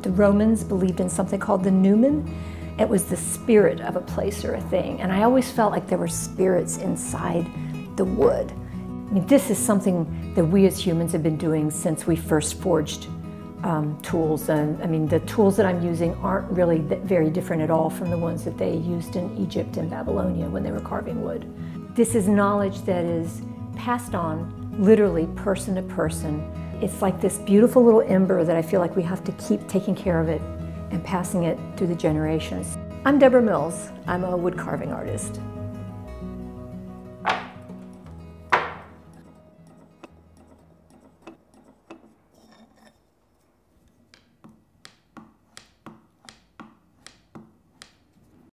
The Romans believed in something called the numen. It was the spirit of a place or a thing. And I always felt like there were spirits inside the wood. I mean, this is something that we as humans have been doing since we first forged tools. And I mean, the tools that I'm using aren't really very different at all from the ones that they used in Egypt and Babylonia when they were carving wood. This is knowledge that is passed on literally person to person. It's like this beautiful little ember that I feel like we have to keep taking care of it and passing it through the generations. I'm Deborah Mills. I'm a wood carving artist.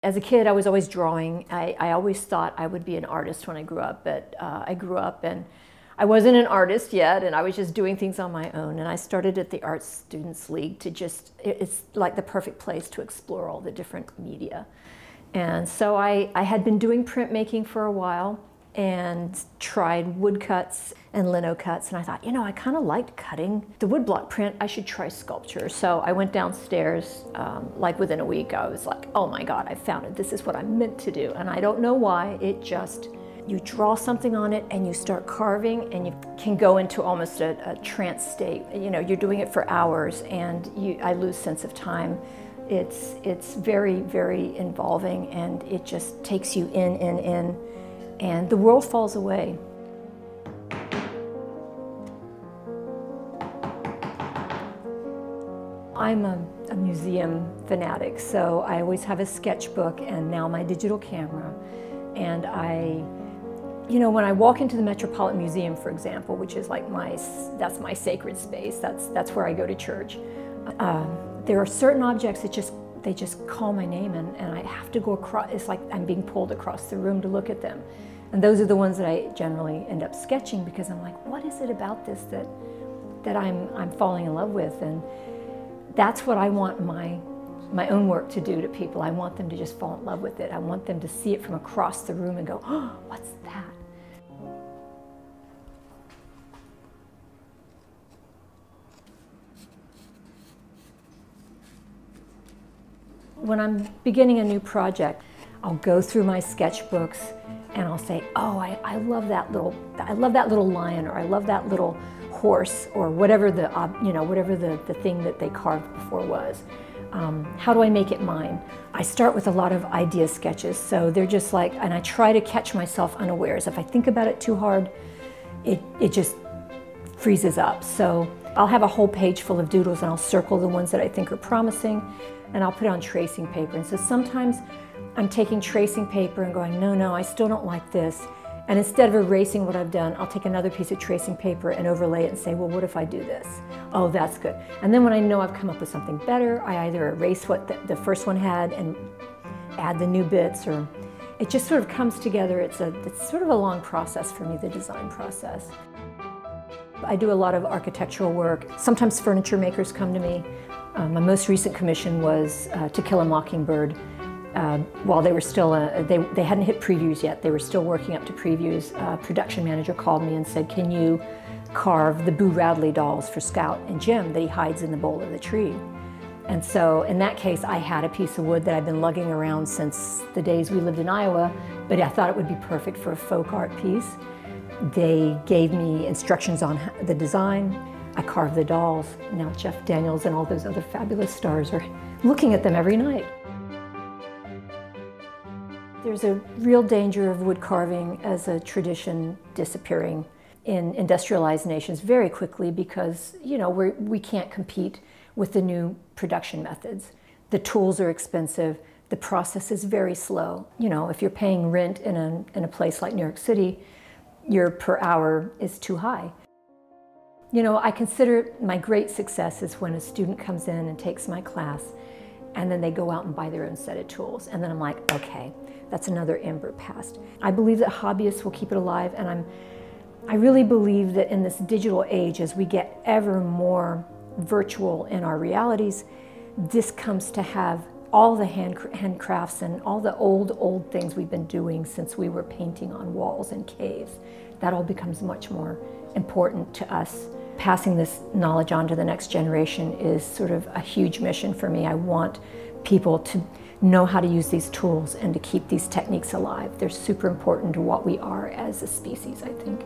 As a kid, I was always drawing. I always thought I would be an artist when I grew up, but I grew up and I wasn't an artist yet, and I was just doing things on my own. And I started at the Art Students League to just, it's like the perfect place to explore all the different media. And so I had been doing printmaking for a while and tried woodcuts and lino cuts, and I thought, you know, I kind of liked cutting the woodblock print. I should try sculpture. So I went downstairs, like within a week, I was like, oh my God, I found it. This is what I'm meant to do. And I don't know why, it just, you draw something on it and you start carving and you can go into almost a trance state. You know, you're doing it for hours and I lose sense of time. It's very, very involving, and it just takes you in, and the world falls away. I'm a museum fanatic, so I always have a sketchbook and now my digital camera. And you know, when I walk into the Metropolitan Museum, for example, which is like that's my sacred space, that's where I go to church. There are certain objects that they just call my name, and I have to go across. It's like I'm being pulled across the room to look at them. And those are the ones that I generally end up sketching, because I'm like, what is it about this that I'm falling in love with? And that's what I want my own work to do to people. I want them to just fall in love with it. I want them to see it from across the room and go, oh, what's that? When I'm beginning a new project, I'll go through my sketchbooks and I'll say, oh, I love that little lion, or I love that little horse, or whatever the thing that they carved before was. How do I make it mine? I start with a lot of idea sketches, so they're just like, and I try to catch myself unawares. If I think about it too hard, it just freezes up. So I'll have a whole page full of doodles, and I'll circle the ones that I think are promising, and I'll put it on tracing paper. And so sometimes I'm taking tracing paper and going, no, I still don't like this. And instead of erasing what I've done, I'll take another piece of tracing paper and overlay it and say, well, what if I do this? Oh, that's good. And then when I know I've come up with something better, I either erase what the first one had and add the new bits, or it just sort of comes together. It's sort of a long process for me, the design process. I do a lot of architectural work. Sometimes furniture makers come to me. My most recent commission was To Kill a Mockingbird. While they were still, they hadn't hit previews yet, they were still working up to previews. Production manager called me and said, can you carve the Boo Radley dolls for Scout and Jim that he hides in the bole of the tree? And so in that case, I had a piece of wood that I've been lugging around since the days we lived in Iowa, but I thought it would be perfect for a folk art piece. They gave me instructions on the design. I carved the dolls. Now Jeff Daniels and all those other fabulous stars are looking at them every night. There's a real danger of wood carving as a tradition disappearing in industrialized nations very quickly, because, you know, we can't compete with the new production methods. The tools are expensive. The process is very slow. You know, if you're paying rent in a place like New York City, your per hour is too high. You know, I consider my great success is when a student comes in and takes my class, and then they go out and buy their own set of tools. And then I'm like, okay, that's another ember passed. I believe that hobbyists will keep it alive, and I really believe that in this digital age, as we get ever more virtual in our realities, this comes to have all the handcrafts and all the old things we've been doing since we were painting on walls in caves. That all becomes much more important to us passing this knowledge on to the next generation is sort of a huge mission for me. I want people to know how to use these tools and to keep these techniques alive. They're super important to what we are as a species, I think.